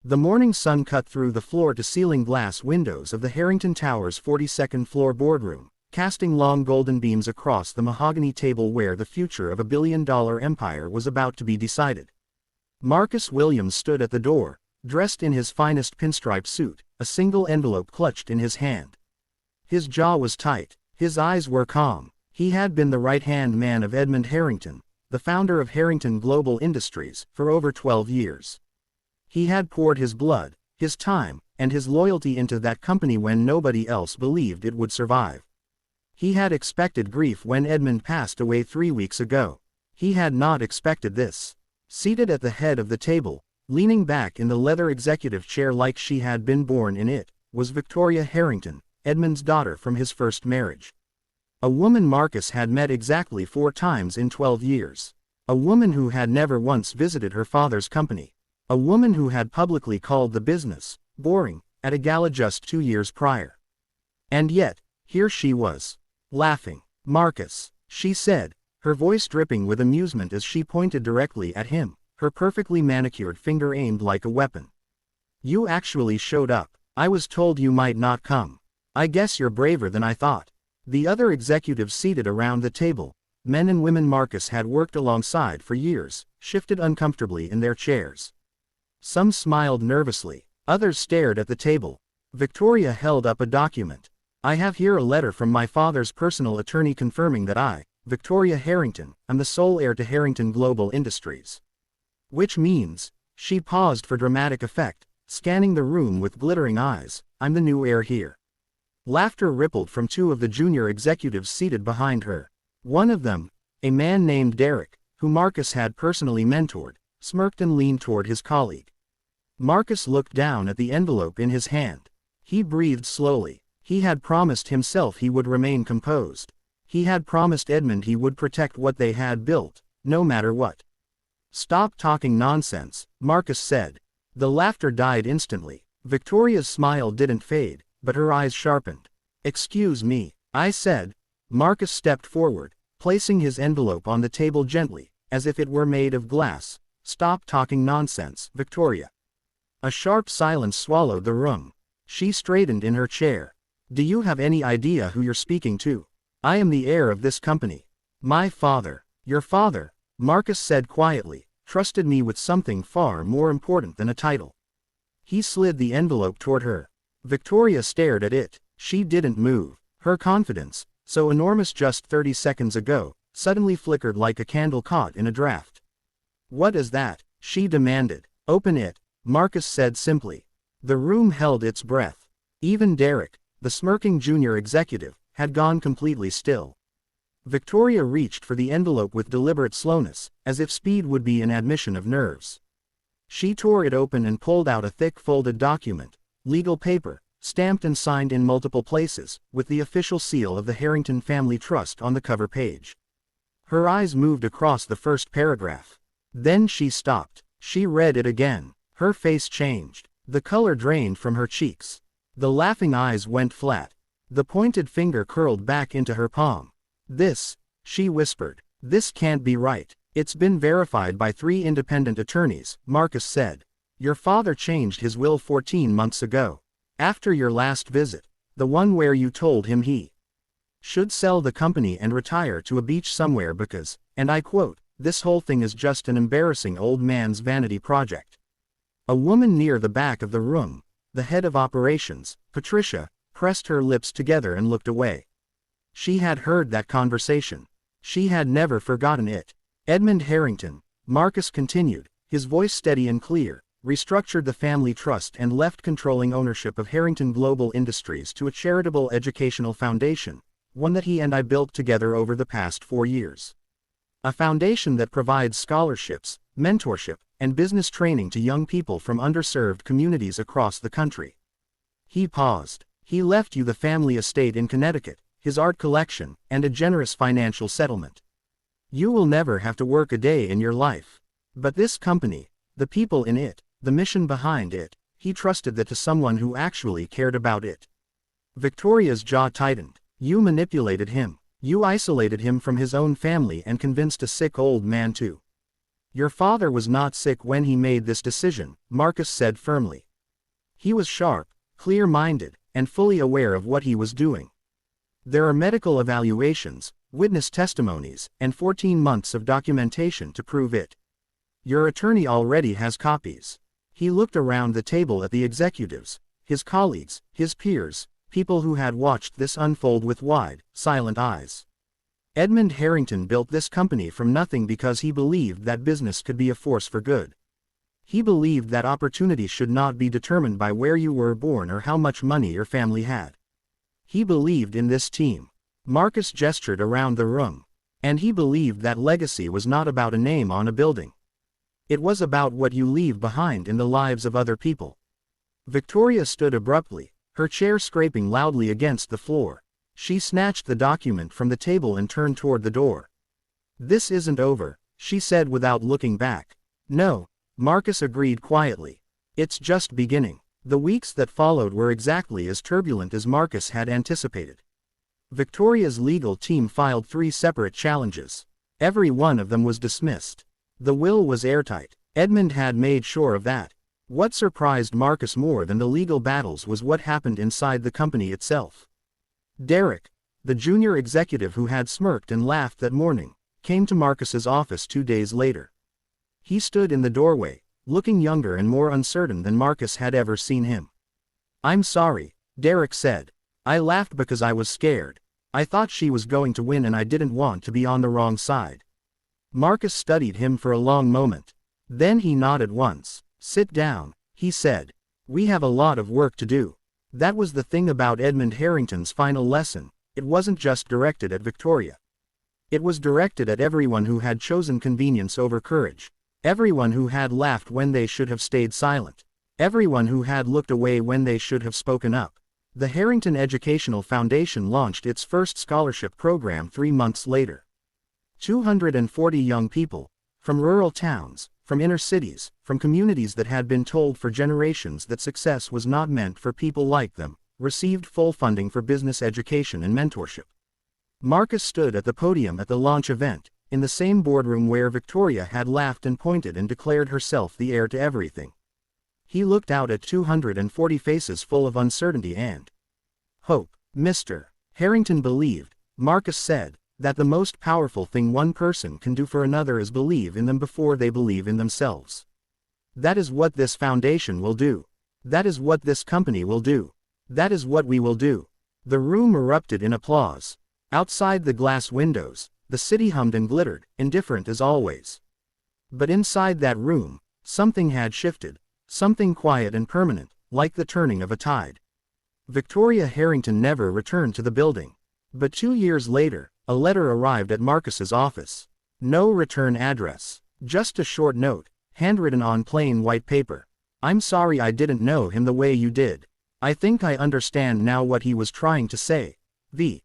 The morning sun cut through the floor-to-ceiling glass windows of the Harrington Tower's 42nd floor boardroom, casting long golden beams across the mahogany table where the future of a billion-dollar empire was about to be decided. Marcus Williams stood at the door, dressed in his finest pinstripe suit, a single envelope clutched in his hand. His jaw was tight, his eyes were calm. He had been the right-hand man of Edmund Harrington, the founder of Harrington Global Industries, for over 12 years. He had poured his blood, his time, and his loyalty into that company when nobody else believed it would survive. He had expected grief when Edmund passed away 3 weeks ago. He had not expected this. Seated at the head of the table, leaning back in the leather executive chair like she had been born in it, was Victoria Harrington, Edmund's daughter from his first marriage. A woman Marcus had met exactly 4 times in 12 years. A woman who had never once visited her father's company. A woman who had publicly called the business boring at a gala just 2 years prior. And yet, here she was, laughing. "Marcus," she said, her voice dripping with amusement as she pointed directly at him, her perfectly manicured finger aimed like a weapon. "You actually showed up. I was told you might not come. I guess you're braver than I thought." The other executives seated around the table, men and women Marcus had worked alongside for years, shifted uncomfortably in their chairs. Some smiled nervously, others stared at the table. Victoria held up a document. "I have here a letter from my father's personal attorney confirming that I, Victoria Harrington, am the sole heir to Harrington Global Industries. Which means," she paused for dramatic effect, scanning the room with glittering eyes, "I'm the new heir here." Laughter rippled from 2 of the junior executives seated behind her. One of them, a man named Derek, who Marcus had personally mentored, smirked and leaned toward his colleague. Marcus looked down at the envelope in his hand. He breathed slowly. He had promised himself he would remain composed. He had promised Edmund he would protect what they had built, no matter what. "Stop talking nonsense," Marcus said. The laughter died instantly. Victoria's smile didn't fade, but her eyes sharpened. "Excuse me," I said. Marcus stepped forward, placing his envelope on the table gently, as if it were made of glass. "Stop talking nonsense, Victoria." A sharp silence swallowed the room. She straightened in her chair. "Do you have any idea who you're speaking to? I am the heir of this company. My father." "Your father," Marcus said quietly, "trusted me with something far more important than a title." He slid the envelope toward her. Victoria stared at it. She didn't move. Her confidence, so enormous just 30 seconds ago, suddenly flickered like a candle caught in a draft. "What is that?" she demanded. "Open it," Marcus said simply. The room held its breath. Even Derek, the smirking junior executive, had gone completely still. Victoria reached for the envelope with deliberate slowness, as if speed would be an admission of nerves. She tore it open and pulled out a thick folded document, legal paper, stamped and signed in multiple places, with the official seal of the Harrington Family Trust on the cover page. Her eyes moved across the first paragraph. Then she stopped. She read it again. Her face changed. The color drained from her cheeks. The laughing eyes went flat. The pointed finger curled back into her palm. "This," she whispered, "this can't be right. It's been verified by 3 independent attorneys," Marcus said. "Your father changed his will 14 months ago. After your last visit. The one where you told him he should sell the company and retire to a beach somewhere because, and I quote, 'this whole thing is just an embarrassing old man's vanity project.'" A woman near the back of the room, the head of operations, Patricia, pressed her lips together and looked away. She had heard that conversation. She had never forgotten it. "Edmund Harrington," Marcus continued, his voice steady and clear, "restructured the family trust and left controlling ownership of Harrington Global Industries to a charitable educational foundation, one that he and I built together over the past 4 years. A foundation that provides scholarships, mentorship, and business training to young people from underserved communities across the country." He paused. "He left you the family estate in Connecticut, his art collection, and a generous financial settlement. You will never have to work a day in your life. But this company, the people in it, the mission behind it, he trusted that to someone who actually cared about it." Victoria's jaw tightened. "You manipulated him. You isolated him from his own family and convinced a sick old man to Your father was not sick when he made this decision, Marcus said firmly. He was sharp, clear-minded, and fully aware of what he was doing. There are medical evaluations, witness testimonies, and 14 months of documentation to prove it. Your attorney already has copies. He looked around the table at the executives, his colleagues, his peers, people who had watched this unfold with wide, silent eyes. Edmund Harrington built this company from nothing because he believed that business could be a force for good. He believed that opportunity should not be determined by where you were born or how much money your family had. He believed in this team. Marcus gestured around the room. And he believed that legacy was not about a name on a building. It was about what you leave behind in the lives of other people. Victoria stood abruptly, her chair scraping loudly against the floor. She snatched the document from the table and turned toward the door. This isn't over, she said without looking back. No, Marcus agreed quietly. It's just beginning. The weeks that followed were exactly as turbulent as Marcus had anticipated. Victoria's legal team filed 3 separate challenges. Every one of them was dismissed. The will was airtight. Edmund had made sure of that. What surprised Marcus more than the legal battles was what happened inside the company itself. Derek, the junior executive who had smirked and laughed that morning, came to Marcus's office 2 days later. He stood in the doorway, looking younger and more uncertain than Marcus had ever seen him. "I'm sorry," Derek said. "I laughed because I was scared. I thought she was going to win and I didn't want to be on the wrong side." Marcus studied him for a long moment. Then he nodded once. "Sit down," he said. "We have a lot of work to do." That was the thing about Edmund Harrington's final lesson. It wasn't just directed at Victoria. It was directed at everyone who had chosen convenience over courage. Everyone who had laughed when they should have stayed silent. Everyone who had looked away when they should have spoken up. The Harrington Educational Foundation launched its first scholarship program 3 months later. 240 young people, from rural towns, from inner cities, from communities that had been told for generations that success was not meant for people like them, received full funding for business education and mentorship. Marcus stood at the podium at the launch event, in the same boardroom where Victoria had laughed and pointed and declared herself the heir to everything. He looked out at 240 faces full of uncertainty and hope. "Mr. Harrington believed," Marcus said, "that the most powerful thing one person can do for another is believe in them before they believe in themselves. That is what this foundation will do. That is what this company will do. That is what we will do." The room erupted in applause. Outside the glass windows, the city hummed and glittered, indifferent as always. But inside that room, something had shifted, something quiet and permanent, like the turning of a tide. Victoria Harrington never returned to the building. But 2 years later, a letter arrived at Marcus's office. No return address. Just a short note, handwritten on plain white paper. "I'm sorry I didn't know him the way you did. I think I understand now what he was trying to say. V."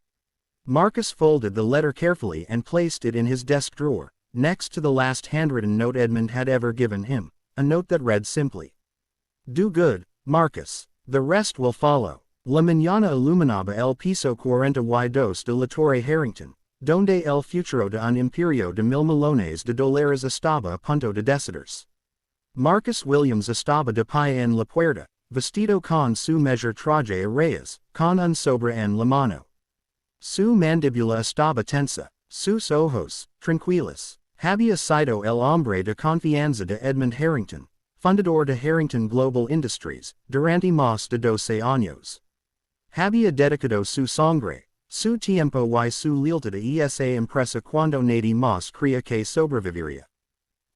Marcus folded the letter carefully and placed it in his desk drawer, next to the last handwritten note Edmund had ever given him, a note that read simply, "Do good, Marcus. The rest will follow. La mañana iluminaba el piso 42 de la Torre Harrington, donde el futuro de un imperio de 1.000.000 de dólares estaba a punto de decidirse. Marcus Williams estaba de pie en la puerta, vestido con su mejor traje a rayas, con un sobre en la mano. Su mandíbula estaba tensa, sus ojos, tranquilos. Había sido el hombre de confianza de Edmund Harrington, fundador de Harrington Global Industries, durante más de 12 años. Había dedicado su sangre, su tiempo y su lealtad a esa empresa cuando nadie más creía que sobreviviría.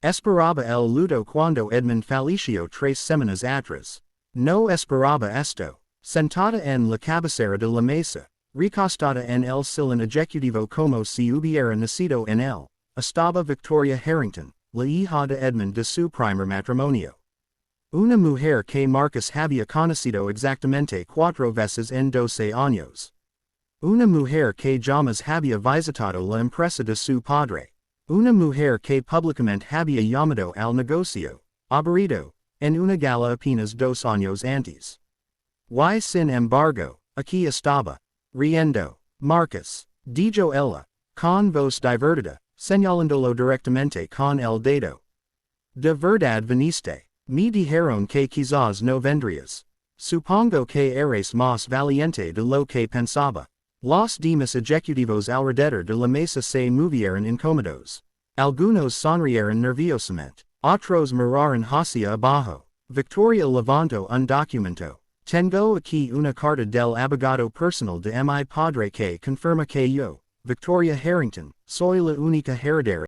Esperaba el luto cuando Edmund falleció 3 semanas atrás. No esperaba esto. Sentada en la cabecera de la mesa, recostada en el sillón ejecutivo como si hubiera nacido en él, estaba Victoria Harrington, la hija de Edmund de su primer matrimonio. Una mujer que Marcus había conocido exactamente 4 veces en 12 años. Una mujer que jamás había visitado la empresa de su padre. Una mujer que públicamente había llamado al negocio aburrido, en una gala apenas 2 años antes. Y sin embargo, aquí estaba, riendo. Marcus, dijo ella, con voz divertida, señalándolo directamente con el dedo. De verdad veniste. Me dijeron que quizás no vendrías. Supongo que eres más valiente de lo que pensaba. Los demás ejecutivos alrededor de la mesa se movieron incómodos. Algunos sonrieron nerviosamente. Otros miraron hacia abajo. Victoria levantó un documento. Tengo aquí una carta del abogado personal de mi padre que confirma que yo, Victoria Harrington, soy la única heredera